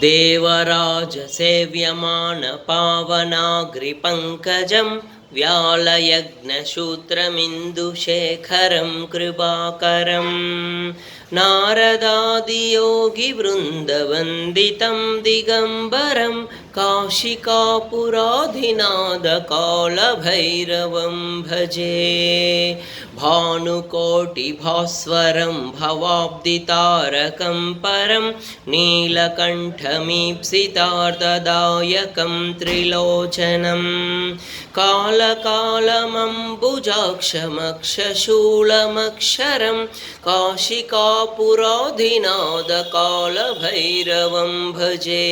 देवराजसेव्यमानपावनाग्रिपङ्कजं व्यालयज्ञसूत्रमिन्दुशेखरं कृपाकरं नारदादियोगिवृन्दवन्दितं दिगम्बरं काशिकापुराधिनाथकालभैरवं भजे भानुकोटिभास्वरं भवाब्दितारकं परं नीलकण्ठमीप्सितार्थदायकं त्रिलोचनं कालकालमम्बुजाक्षमक्षशूलमक्षरं काशिकापुराधिनाथकालभैरवं भजे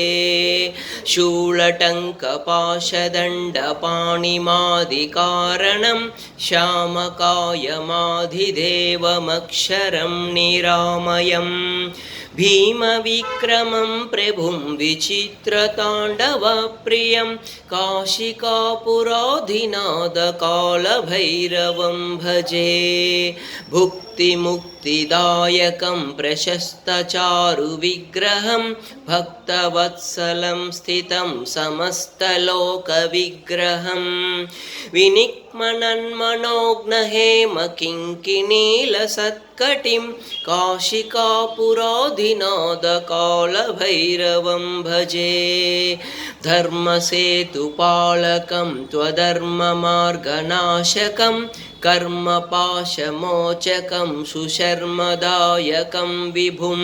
शूलटङ्कपाशदण्डपाणिमादिकारणं श्यामकायमाधिदेवमक्षरं निरामयं भीमविक्रमं प्रभुं विचित्रताण्डवप्रियं काशिकापुराधिनाथकालभैरवं भजे भुक्तिमुक्तिदायकं प्रशस्तचारुविग्रहं भक्तवत्सलं स्थितं समस्तलोकविग्रहं विनिक्मनन्मनोज्ञहेमकिङ्किणीलसत्कटिं काशिकापुराधिनाथकालभैरवं भजे धर्मसेतुपालकं त्वधर्ममार्गनाशकं कर्मपाशमोचकं सुशर्मदायकं विभुं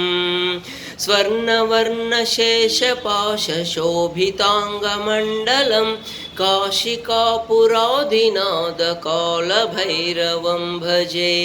स्वर्णवर्णशेषपाशशोभिताङ्गमण्डलं काशिकापुराधिनाथकालभैरवं भजे।